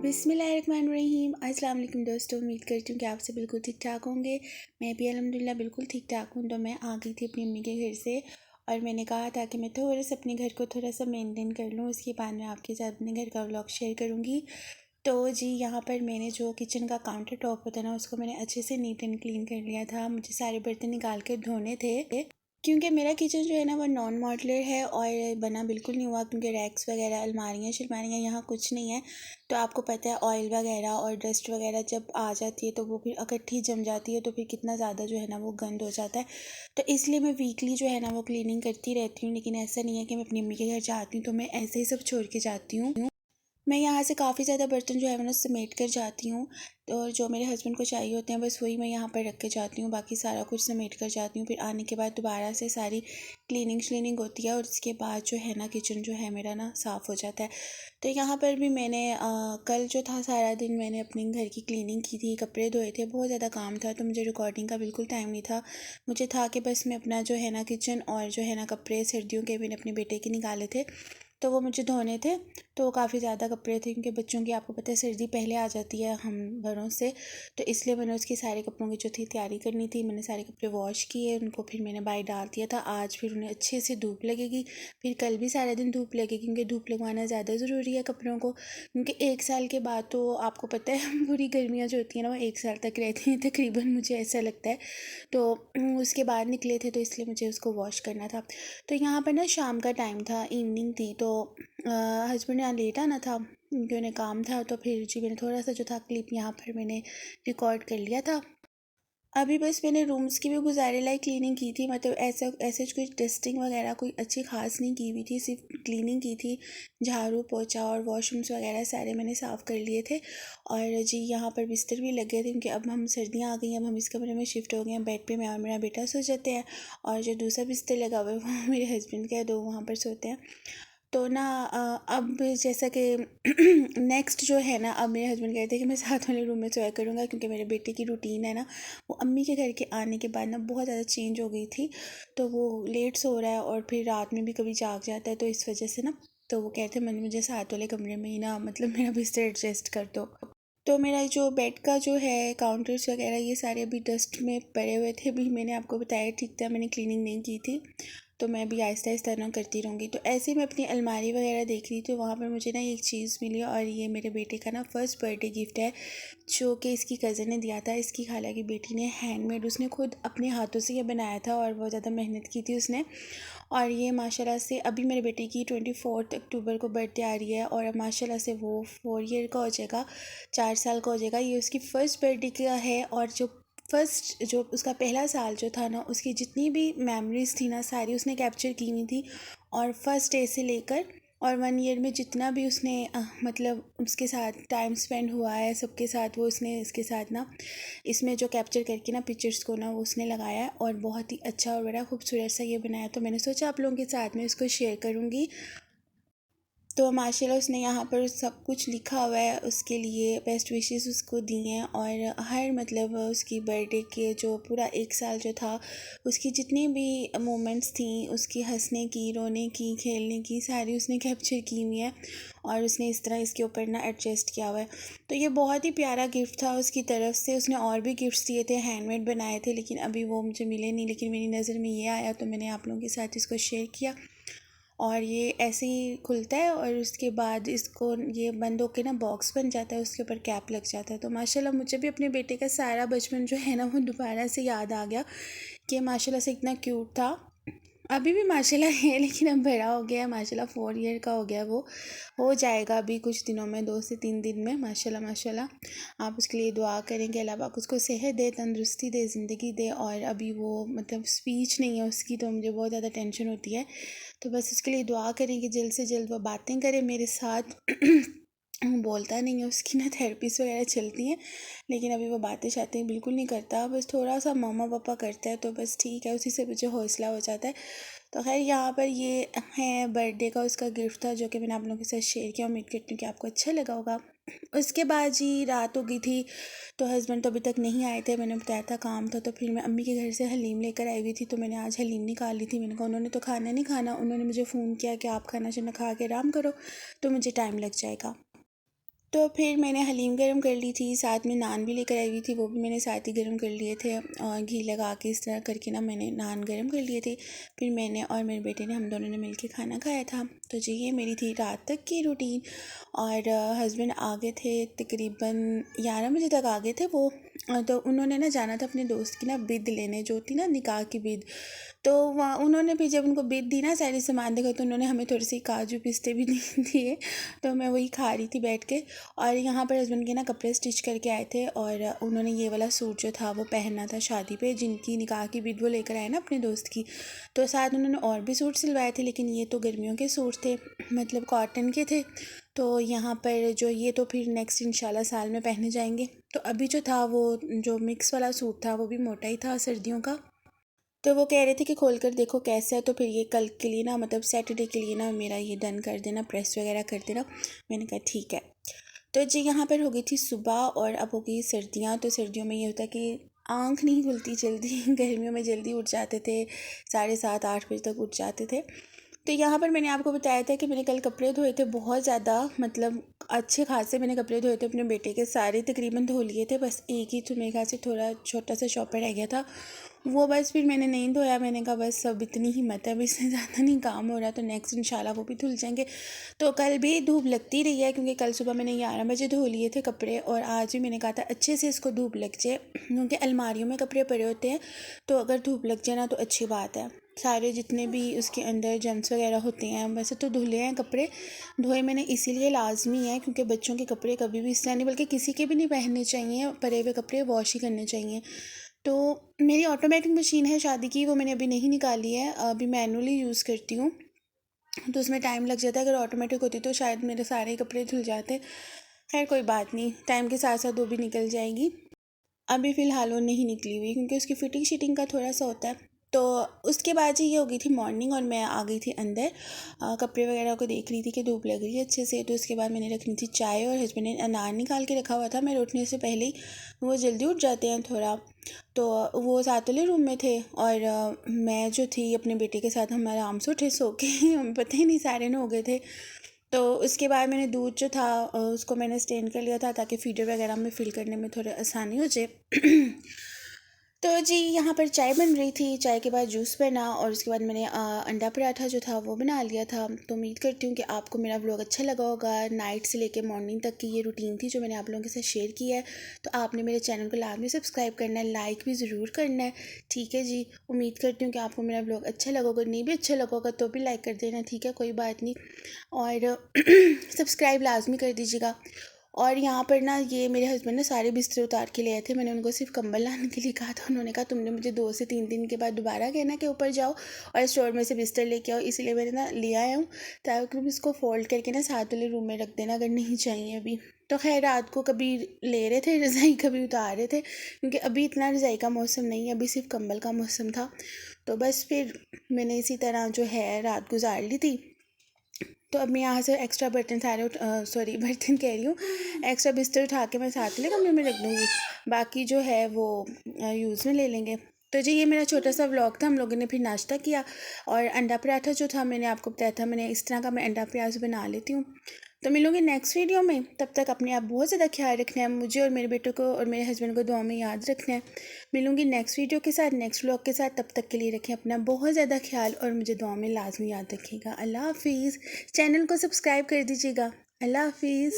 बिस्मिल्लाहिर्रहमानिर्रहीम। अस्सलाम वालेकुम दोस्तों, उम्मीद करती हूँ कि आप सब बिल्कुल ठीक ठाक होंगे। मैं भी अल्हम्दुलिल्लाह बिल्कुल ठीक ठाक हूँ। तो मैं आ गई थी अपनी अम्मी के घर से और मैंने कहा था कि मैं थोड़ा सा अपने घर को थोड़ा सा मेंटेन कर लूँ, उसके बाद मैं आपके साथ अपने घर का व्लॉग शेयर करूँगी। तो जी यहाँ पर मैंने जो किचन का काउंटर टॉप होता है ना, उसको मैंने अच्छे से नीट एंड क्लीन कर लिया था। मुझे सारे बर्तन निकाल कर धोने थे क्योंकि मेरा किचन जो है ना वो नॉन मॉड्यूलर है और बना बिल्कुल नहीं हुआ, क्योंकि रैक्स वगैरह अलमारियाँ शलमारियाँ यहाँ कुछ नहीं है। तो आपको पता है ऑयल वगैरह और डस्ट वगैरह जब आ जाती है तो वो फिर इकट्ठी जम जाती है, तो फिर कितना ज़्यादा जो है ना वो गंद हो जाता है। तो इसलिए मैं वीकली जो है ना वो क्लीनिंग करती रहती हूँ। लेकिन ऐसा नहीं है कि मैं अपनी अम्मी के घर जाती हूँ तो मैं ऐसे ही सब छोड़ के जाती हूँ। मैं यहाँ से काफ़ी ज़्यादा बर्तन जो है मैंने समेट कर जाती हूँ। तो जो मेरे हस्बैंड को चाहिए होते हैं बस वही मैं यहाँ पर रख के जाती हूँ, बाकी सारा कुछ समेट कर जाती हूँ। फिर आने के बाद दोबारा से सारी क्लीनिंग श्लीनिंग होती है और उसके बाद जो है ना किचन जो है मेरा ना साफ़ हो जाता है। तो यहाँ पर भी मैंने कल जो था सारा दिन मैंने अपने घर की क्लीनिंग की थी, कपड़े धोए थे, बहुत ज़्यादा काम था तो मुझे रिकॉर्डिंग का बिल्कुल टाइम नहीं था। मुझे था कि बस मैं अपना जो है ना किचन और जो है ना कपड़े सर्दियों के मैंने अपने बेटे के निकाले थे तो वो मुझे धोने थे। तो काफ़ी ज़्यादा कपड़े थे क्योंकि बच्चों की आपको पता है सर्दी पहले आ जाती है हम बड़ों से। तो इसलिए मैंने उसकी सारे कपड़ों की जो थी तैयारी करनी थी। मैंने सारे कपड़े वॉश किए, उनको फिर मैंने बाहर डाल दिया था। आज फिर उन्हें अच्छे से धूप लगेगी, फिर कल भी सारा दिन धूप लगेगी क्योंकि धूप लगवाना ज़्यादा ज़रूरी है कपड़ों को, क्योंकि 1 साल के बाद तो आपको पता है पूरी गर्मियाँ जो होती हैं ना वो 1 साल तक रहती हैं तकरीबन, मुझे ऐसा लगता है। तो उसके बाद निकले थे तो इसलिए मुझे उसको वॉश करना था। तो यहाँ पर ना शाम का टाइम था, इवनिंग थी, तो हस्बैंड यहाँ लेट आना था क्योंकि उन्हें काम था। तो फिर जी मैंने थोड़ा सा जो था क्लिप यहाँ पर मैंने रिकॉर्ड कर लिया था। अभी बस मैंने रूम्स की भी गुजारे लाइक क्लीनिंग की थी, मतलब ऐसा ऐसे कुछ डस्टिंग वगैरह कोई अच्छी खास नहीं की हुई थी, सिर्फ क्लीनिंग की थी। झाड़ू पोछा और वॉशरूम्स वगैरह सारे मैंने साफ़ कर लिए थे। और जी यहाँ पर बिस्तर भी लग गए थे क्योंकि अब हम सर्दियाँ आ गई हैं, अब हम इस कमरे में शिफ्ट हो गए हैं। बेड पे मैं और मेरा बेटा सो जाते हैं और जो दूसरा बिस्तर लगा हुआ है वो मेरे हस्बैंड का है, दो वहाँ पर सोते हैं। तो ना अब जैसा कि नेक्स्ट जो है ना, अब मेरे हस्बैंड कहते हैं कि मैं साथ वाले रूम में सोया करूँगा क्योंकि मेरे बेटे की रूटीन है ना वो अम्मी के घर के आने के बाद ना बहुत ज़्यादा चेंज हो गई थी। तो वो लेट सो रहा है और फिर रात में भी कभी जाग जाता है, तो इस वजह से ना तो वो कहते हैं मैंने मुझे साथ वाले कमरे में ही ना मतलब मेरा बिस्तर एडजस्ट कर दो। तो मेरा जो बेड का जो है काउंटर्स वगैरह ये सारे अभी डस्ट में पड़े हुए थे, अभी मैंने आपको बताया ठीक था मैंने क्लीनिंग नहीं की थी। तो मैं अभी आहिस्ता आहिस्ता ना करती रहूँगी। तो ऐसे ही मैं अपनी अलमारी वगैरह देख रही थी, तो वहाँ पर मुझे ना एक चीज़ मिली और ये मेरे बेटे का ना फर्स्ट बर्थडे गिफ्ट है जो कि इसकी कज़न ने दिया था। इसकी खाला की बेटी ने हैंडमेड, उसने खुद अपने हाथों से ये बनाया था और बहुत ज़्यादा मेहनत की थी उसने। और ये माशाल्लाह से अभी मेरे बेटे की 24 अक्टूबर को बर्थडे आ रही है और अब माशाल्लाह से वो 4 ईयर का हो जाएगा, 4 साल का हो जाएगा। ये उसकी फ़र्स्ट बर्थडे का है और जो उसका पहला साल जो था ना उसकी जितनी भी मेमोरीज़ थी ना सारी उसने कैप्चर की हुई थी। और फर्स्ट डे से लेकर और 1 ईयर में जितना भी उसने मतलब उसके साथ टाइम स्पेंड हुआ है सबके साथ, वो उसने इसके साथ ना इसमें जो कैप्चर करके ना पिक्चर्स को ना वो उसने लगाया है और बहुत ही अच्छा और बड़ा खूबसूरत सा ये बनाया। तो मैंने सोचा आप लोगों के साथ में इसको शेयर करूँगी। तो माशाल्लाह उसने यहाँ पर सब कुछ लिखा हुआ है, उसके लिए बेस्ट विशेस उसको दी हैं और हर मतलब उसकी बर्थडे के जो पूरा 1 साल जो था उसकी जितनी भी मोमेंट्स थी, उसकी हंसने की, रोने की, खेलने की, सारी उसने कैप्चर की हुई है और उसने इस तरह इसके ऊपर ना एडजस्ट किया हुआ है। तो ये बहुत ही प्यारा गिफ्ट था उसकी तरफ से। उसने और भी गिफ्ट्स दिए थे, हैंडमेड बनाए थे, लेकिन अभी वो मुझे मिले नहीं, लेकिन मेरी नज़र में ये आया तो मैंने आप लोगों के साथ इसको शेयर किया। और ये ऐसे ही खुलता है और उसके बाद इसको ये बंद होके ना बॉक्स बन जाता है, उसके ऊपर कैप लग जाता है। तो माशाल्लाह मुझे भी अपने बेटे का सारा बचपन जो है ना वो दोबारा से याद आ गया कि माशाल्लाह से इतना क्यूट था। अभी भी माशाल्लाह है लेकिन अब बड़ा हो गया है, माशाल्लाह 4 ईयर का हो गया, वो हो जाएगा अभी कुछ दिनों में, 2 से 3 दिन में। माशाल्लाह माशाल्लाह आप उसके लिए दुआ करें कि अल्लाह पाक उसको सेहत दे, तंदुरुस्ती दे, ज़िंदगी दे। और अभी वो मतलब स्पीच नहीं है उसकी तो मुझे बहुत ज़्यादा टेंशन होती है, तो बस उसके लिए दुआ करें कि जल्द से जल्द वो बातें करे मेरे साथ। बोलता नहीं है, उसकी ना थेरेपीज वगैरह चलती हैं लेकिन अभी वो बातें शातें बिल्कुल नहीं करता, बस थोड़ा सा मामा पापा करता है तो बस ठीक है, उसी से मुझे हौसला हो जाता है। तो खैर यहाँ पर ये है बर्थडे का उसका गिफ्ट था जो कि मैंने आप लोगों के साथ शेयर किया, उम्मीद करती हूँ कि आपको अच्छा लगा होगा। उसके बाद जी रात हो गई थी तो हस्बैंड तो अभी तक नहीं आए थे, मैंने बताया था काम था। तो फिर मैं अम्मी के घर से हलीम लेकर आई हुई थी, तो मैंने आज हलीम निकाल ली थी। मैंने कहा उन्होंने तो खाना नहीं खाना, उन्होंने मुझे फ़ोन किया कि आप खाना शाना खा के आराम करो तो मुझे टाइम लग जाएगा। तो फिर मैंने हलीम गरम कर ली थी, साथ में नान भी लेकर आई हुई थी, वो भी मैंने साथ ही गरम कर लिए थे और घी लगा के इस तरह करके ना मैंने नान गरम कर लिए थे। फिर मैंने और मेरे बेटे ने, हम दोनों ने मिलके खाना खाया था। तो जी ये मेरी थी रात तक की रूटीन। और हस्बैंड आ गए थे तकरीबन 11 बजे तक आ गए थे वो। तो उन्होंने ना जाना था अपने दोस्त की ना बिद लेने, जो थी ना निकाह की बिद। तो वहाँ उन्होंने भी जब उनको बिद दी ना, सारी सामान देखा, तो उन्होंने हमें थोड़े से काजू पिस्ते भी दिए। तो मैं वही खा रही थी बैठ के। और यहाँ पर हस्बैंड के ना कपड़े स्टिच करके आए थे और उन्होंने ये वाला सूट जो था वो पहनना था शादी पे, जिनकी निकाह की बिद वो लेकर आए ना अपने दोस्त की। तो साथ उन्होंने और भी सूट सिलवाए थे, लेकिन ये तो गर्मियों के सूट थे, मतलब कॉटन के थे। तो यहाँ पर जो ये तो फिर नेक्स्ट इंशाल्लाह साल में पहने जाएंगे। तो अभी जो था वो जो मिक्स वाला सूट था वो भी मोटा ही था सर्दियों का। तो वो कह रहे थे कि खोल कर देखो कैसा है, तो फिर ये कल के लिए ना, मतलब सैटरडे के लिए ना मेरा ये डन कर देना, प्रेस वगैरह कर देना। मैंने कहा ठीक है। तो जी यहाँ पर हो गई थी सुबह और अब हो गई सर्दियाँ। तो सर्दियों में ये होता है कि आँख नहीं खुलती जल्दी। गर्मियों में जल्दी उठ जाते थे, 7:30-8 बजे तक उठ जाते थे। तो यहाँ पर मैंने आपको बताया था कि मैंने कल कपड़े धोए थे बहुत ज़्यादा, मतलब अच्छे खासे मैंने कपड़े धोए थे अपने बेटे के, सारे तकरीबन धो लिए थे, बस एक ही तो मेरे ख्याल से थोड़ा छोटा सा शॉपर रह गया था, वो बस फिर मैंने नहीं धोया। मैंने कहा बस अब इतनी हिम्मत है, अब इससे ज़्यादा नहीं काम हो रहा, तो नेक्स्ट इंशाल्लाह वो भी धुल जाएंगे। तो कल भी धूप लगती रही है, क्योंकि कल सुबह मैंने 11 बजे धो लिए थे कपड़े, और आज भी मैंने कहा था अच्छे से इसको धूप लग जाए, क्योंकि अलमारियों में कपड़े पड़े होते हैं, तो अगर धूप लग जाए ना तो अच्छी बात है। सारे जितने भी उसके अंदर जर्म्स वगैरह होते हैं, वैसे तो धुले हैं कपड़े, धोए मैंने इसीलिए लाजमी है क्योंकि बच्चों के कपड़े कभी भी इस तरह नहीं, बल्कि किसी के भी नहीं पहनने चाहिए, परे हुए कपड़े वॉश ही करने चाहिए। तो मेरी ऑटोमेटिक मशीन है शादी की, वो मैंने अभी नहीं निकाली है, अभी मैनुअली यूज़ करती हूँ, तो उसमें टाइम लग जाता है। अगर ऑटोमेटिक होती तो शायद मेरे सारे कपड़े धुल जाते। खैर कोई बात नहीं, टाइम के साथ साथ वो भी निकल जाएगी। अभी फ़िलहाल वो नहीं निकली हुई, क्योंकि उसकी फ़िटिंग शिटिंग का थोड़ा सा होता है। तो उसके बाद जी ये हो गई थी मॉर्निंग, और मैं आ गई थी अंदर, कपड़े वगैरह को देख रही थी कि धूप लग रही है अच्छे से। तो उसके बाद मैंने रखनी थी चाय, और हस्बैंड ने अनार निकाल के रखा हुआ था मेरे उठने से पहले ही, वो जल्दी उठ जाते हैं थोड़ा। तो वो साथ वाले रूम में थे, और मैं जो थी अपने बेटे के साथ, हम आराम से उठे सो के। हमें पता ही नहीं, 9:30 हो गए थे। तो उसके बाद मैंने दूध जो था उसको मैंने स्टेन कर लिया था, ताकि फीडर वगैरह में फ़िल करने में थोड़ा आसानी हो जाए। तो जी यहाँ पर चाय बन रही थी, चाय के बाद जूस बना, और उसके बाद मैंने अंडा पराठा जो था वो बना लिया था। तो उम्मीद करती हूँ कि आपको मेरा व्लॉग अच्छा लगा होगा। नाइट से लेके मॉर्निंग तक की ये रूटीन थी जो मैंने आप लोगों के साथ शेयर की है। तो आपने मेरे चैनल को लाजमी सब्सक्राइब करना है, लाइक भी ज़रूर करना है, ठीक है जी। उम्मीद करती हूँ कि आपको मेरा व्लॉग अच्छा लगा होगा, नहीं भी अच्छा लगा होगा तो भी लाइक कर देना, ठीक है, कोई बात नहीं। और सब्सक्राइब लाजमी कर दीजिएगा। और यहाँ पर ना ये मेरे हस्बैंड ने सारे बिस्तर उतार के ले आए थे, मैंने उनको सिर्फ कंबल लाने के लिए कहा था, उन्होंने कहा तुमने मुझे 2 से 3 दिन के बाद दोबारा कहना कि ऊपर जाओ और स्टोर में से बिस्तर लेके आओ, इसलिए मैंने ना ले आया हूँ, ताकि इसको फोल्ड करके ना साथ वाले रूम में रख देना अगर नहीं चाहिए अभी। तो खैर रात को कभी ले रहे थे रज़ाई, कभी उतार रहे थे, क्योंकि अभी इतना रज़ाई का मौसम नहीं है, अभी सिर्फ कंबल का मौसम था। तो बस फिर मैंने इसी तरह जो है रात गुजार ली थी। तो अब मैं यहाँ से एक्स्ट्रा बर्तन सारे सॉरी बर्तन कह रही हूँ, एक्स्ट्रा बिस्तर उठा के मैं साथ ले कमरे में रख दूँगी, बाकी जो है वो यूज़ में ले लेंगे। तो जी ये मेरा छोटा सा व्लॉग था, हम लोगों ने फिर नाश्ता किया, और अंडा पराठा जो था मैंने आपको बताया था, मैंने इस तरह का मैं अंडा प्याज बना लेती हूँ। तो मिलूँगी नेक्स्ट वीडियो में, तब तक अपने आप बहुत ज़्यादा ख्याल रखना है, मुझे और मेरे बेटों को और मेरे हस्बैंड को दुआ में याद रखना है। मिलूँगी नेक्स्ट वीडियो के साथ, नेक्स्ट व्लॉग के साथ, तब तक के लिए रखें अपना बहुत ज़्यादा ख्याल, और मुझे दुआ में लाजमी याद रखिएगा। अल्लाह हाफिज़। चैनल को सब्सक्राइब कर दीजिएगा। अल्लाह हाफिज़।